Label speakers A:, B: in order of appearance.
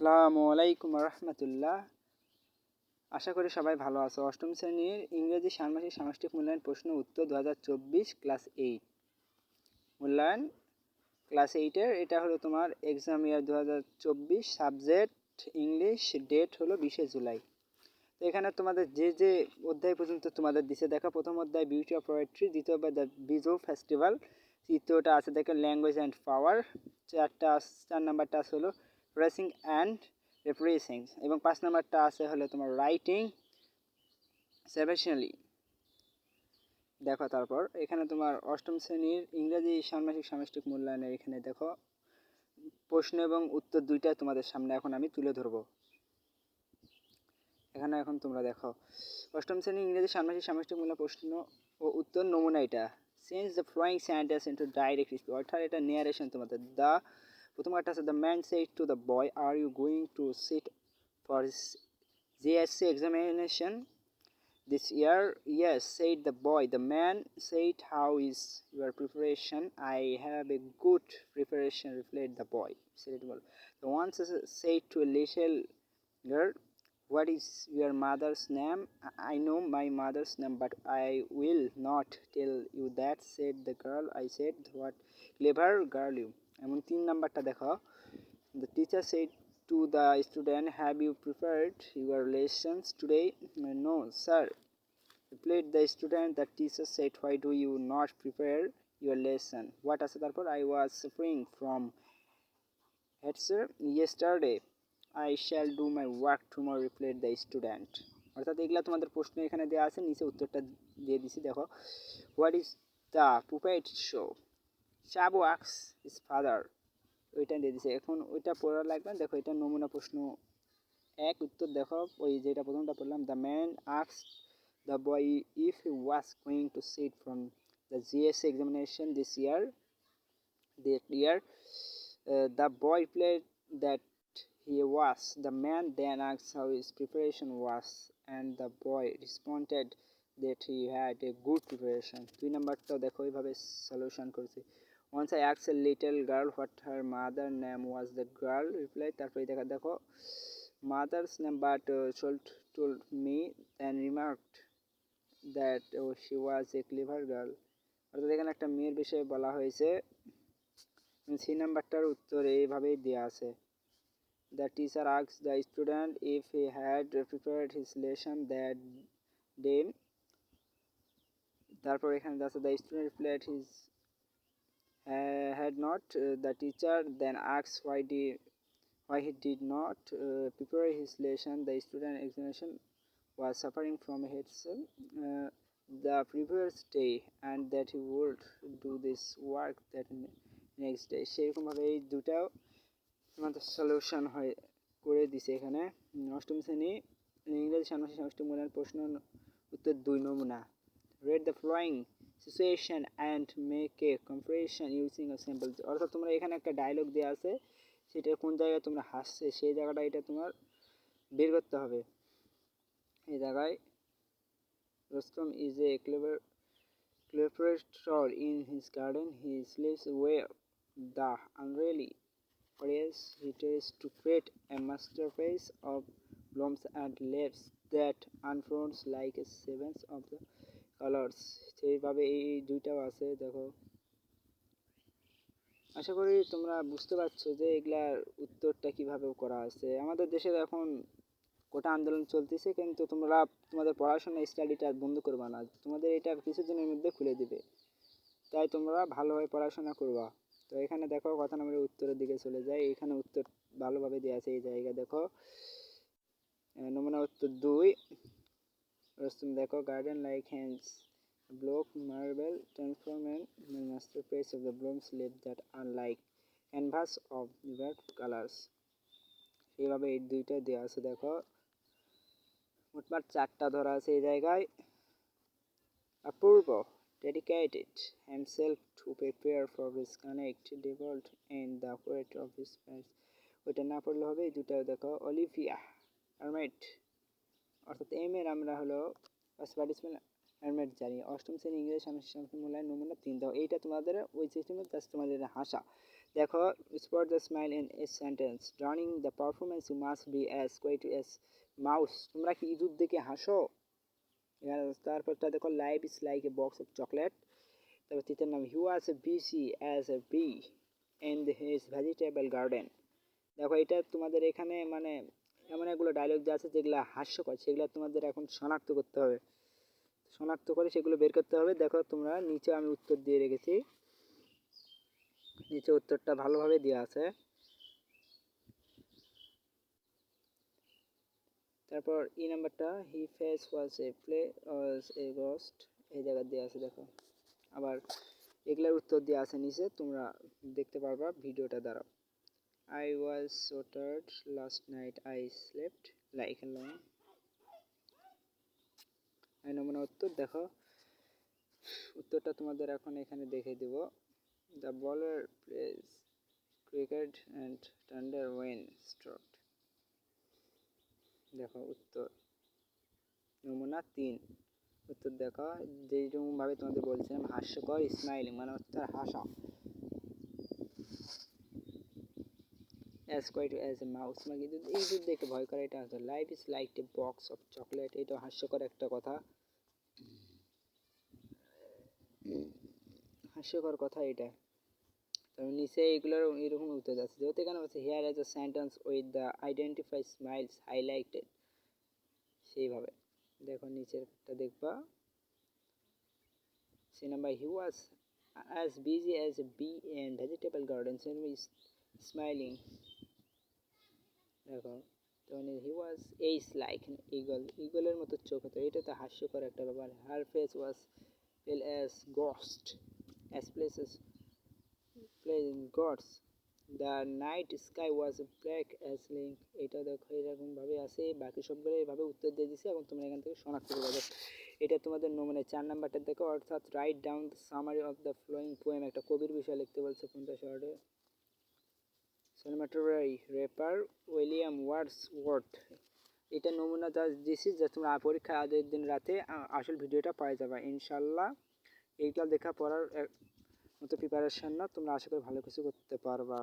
A: আসসালামু আলাইকুম রহমতুল্লাহ। আশা করি সবাই ভালো আছো। অষ্টম শ্রেণীর ইংরেজি ষান্মাসিক সামষ্টিক মূল্যায়ন প্রশ্ন উত্তর 2024 ক্লাস 8 মূল্যায়ন ক্লাস 8-এর এটা হলো তোমার exam year 2024, subject English, date হলো 20 জুলাই। তো এখানে তোমাদের যে যে অধ্যায় পর্যন্ত তোমাদের দিছে দেখো, প্রথম অধ্যায় বিউটি অফ পোয়েট্রি, দ্বিতীয় অধ্যায় দ্য বিজো ফেস্টিভ্যাল, তৃতীয়টা আছে দেখো ল্যাঙ্গুয়েজ অ্যান্ড পাওয়ার, চার নাম্বারটা আছে হলো প্রেসিং অ্যান্ড রিপ্রেসিং, এবং 5 নাম্বারটা আছে হলো তোমার রাইটিং সেভেশনালি। দেখো তারপর এখানে তোমার অষ্টম শ্রেণীর ইংরেজি ষান্মাসিক সামষ্টিক মূল্যায়নের এখানে দেখো প্রশ্ন এবং উত্তর দুইটাই তোমাদের সামনে এখন আমি তুলে ধরবো। এখানে এখন তোমরা দেখো অষ্টম শ্রেণীর ইংরেজি ষান্মাসিক সামষ্টিক মূল্যায়ন প্রশ্ন ও উত্তর নমুনা এটা। Change the following sentence into direct speech, অর্থাৎ এটা নেয়ারেশন তোমাদের। দ্য প্রথম একটা আছে the man said to the boy, are you going to sit for JSC examination this year? Yes, said the boy. The man said, how is your preparation? I have a good preparation, replied the boy. The one said to a little girl, what is your mother's name? I know my mother's name, but I will not tell you that, said the girl. I said, what clever girl you. এমন 3 নাম্বারটা দেখো। The teacher said to the student, have you prepared your lessons today? No, sir, replied the student. The teacher said, why do you not prepare your lesson? What আছে তারপর? I was suffering from headache yesterday. I shall do my work tomorrow, replied the student. অর্থাৎ এগুলা তোমাদের প্রশ্ন এখানে দেওয়া আছে, নিচে উত্তরটা দিয়ে দিছি দেখো। What is the puppet show? Chabu asks his father. ওইটা দিয়ে দিছে। এখন ওইটা পড়া লাগবে না। দেখো এটা নমুনা প্রশ্ন এক, উত্তর দেখো ওই যেটা প্রথমটা পড়লাম, the man asked the boy if he was going to sit from the GSA examination this year. The boy replied that he was. The man then asked how his preparation was, and the boy responded that he had a good preparation. 2 নাম্বারটাও দেখো এইভাবে solution করেছি। Once I asked a little girl what her mother name was. The girl replied, তারপরে দেখো mother's name, but told me and remarked that she was a clever girl. অর্থাৎ এখানে একটা মেয়ের বিষয়ে বলা হয়েছে। সি নাম্বারটার উত্তর এইভাবেই দেওয়া আছে। The teacher asked the student if he had prepared his lesson that day. তারপর এখানে আছে the student replied his had not. The teacher then asked why he did not prepare his lesson. The student examination was suffering from headache the previous day, and that he would do this work that next day. সেরকমভাবে এই দুটাও আমাদের solution হয়ে করে দিছে এখানে। অষ্টম শ্রেণী ইংরেজি ষান্মাসিক সামষ্টিক মূল্যায়ন প্রশ্ন উত্তর 2 নমুনা। read the following situation and make a comparison using a sample. অর্থাৎ তোমরা এখানে একটা ডায়লগ দেওয়া আছে, সেটা কোন জায়গায় তোমরা হাসছে সেই জায়গাটা এটা তোমার বের করতে হবে। এই জায়গায় Rustam is a clever in his garden. He sleeps where the unruly forest he tries to create a masterpiece of blooms and leaves that unfolds like a sequence of the colors. সেইভাবে এই দুইটাও আছে দেখো। আশা করি তোমরা বুঝতে পারছো যে এগুলার উত্তরটা কিভাবে করা আছে। আমাদের দেশে এখন কোটা আন্দোলন চলতেছে, কিন্তু তোমরা তোমাদের পড়াশোনা স্টাডিটা বন্ধ করবা না, তোমাদের এটা কিছুদিনের মধ্যে খুলে দিবে, তাই তোমরা ভালোভাবে পড়াশোনা করবা। তো এখানে দেখো কথা নম্বরের উত্তরের দিকে চলে যায়। এখানে উত্তর ভালোভাবে দেওয়া আছে। এই জায়গায় দেখো নমুনা উত্তর 2। দেখো garden like hands block marble transforming the masterpiece of the bloom sleeve that are like canvas of vivid colors. এইভাবে এই দুইটা দেওয়া আছে দেখো। মোটমাট 4টা ধরা আছে এই জায়গায়। অপূর্ব dedicated himself to prepare for his connect devout in the poetry of his past. ওইটা না পড়লে হবে। এই দুটাও দেখো। অলিভিয়া হারমেট, অর্থাৎ এম এর আমরা হলো ফার্স্ট পার্টিসিপেল হারমেট জানি। অষ্টম শ্রেণী ইংরেজি সামষ্টিক মূল্যায়ন নমুনা 3 দাও। এইটা তোমাদের ওই সিস্টেমে জাস্ট তোমাদের হাসা। দেখো, spot the smile in a sentence. During the performance you must be as quiet as mouse. তোমরা কি ইঁদুর দেখে হাসো? তারপরটা দেখো, life is like a box of chocolate. তারপর তৃতীয় নাম, he was a busy as a bee in his vegetable garden. দেখো, এটা তোমাদের এখানে মানে এমন এগুলো ডায়লগ দেওয়া আছে যেগুলো হাস্যকর, সেগুলো তোমাদের এখন শনাক্ত করতে হবে, শনাক্ত করে সেগুলো বের করতে হবে। দেখো তোমরা নিচে আমি উত্তর দিয়ে রেখেছি, নিচে উত্তরটা ভালোভাবে দেওয়া আছে। তারপর ই নাম্বারটা, হি face was A play was A ghost, এই জায়গা দেওয়া আছে। দেখো আবার এগুলোর উত্তর দেওয়া আছে নিচে, তোমরা দেখতে পারবা ভিডিওটা দ্বারা। I was so tired last night I slept like a lion. এই নমুনা উত্তর। দেখো উত্তরটা তোমাদের এখন এখানে দেখে দিব। The bowler plays cricket and thunder when struck. দেখো উত্তর নমুনা 3। উত্তর দেখো, যেরকম ভাবে তোমাদের বলছিলাম হাস্যকর, স্মাইলিং মানে হচ্ছে হাসা, as quiet as a mouse মানে কিন্তু এই যে দেখে ভয় করে, এটা হচ্ছে life is like a box of chocolate, এটা হাস্যকর একটা কথা, হাস্যকর কথা এটা। তবে নিচে এগুলোর এরকম উত্তর আছে, যেহেতু এখানে হচ্ছে here as a sentence with the identify smiles highlighted, সেইভাবে দেখো নিচেরটা দেখবা। সে number, he was as busy as a bee in vegetable garden smiling। দেখো তখন হি ওয়াজ এইস লাইক ইগল, ইগলের মতো চোখ হতো, এটা তো হাস্যকর একটা ব্যাপার। হার face was pale as ghost as places playing gods, the night sky was black as link. এটা দেখো এরকমভাবে আছে, বাকি সবগুলো এইভাবে উত্তর দিয়ে দিচ্ছে এবং তোমরা এখান থেকে শনাক্ত করে যাবে। এটা তোমাদের নমুনা 4 নাম্বারটা দেখো, অর্থাৎ write down the summary of the following poem, একটা কবির বিষয় লিখতে বলছে 50 ওয়ার্ডে। Cinematography rapper William Wordsworth. এটা নমুনা যা দিছি, যে তোমরা পরীক্ষার আগের দিন রাতে আসল ভিডিওটা পাই যাবে ইনশাল্লাহ। এইগুলো দেখা পড়ার মতো প্রিপারেশন না, তোমরা আশা করি ভালো কিছু করতে পারবা।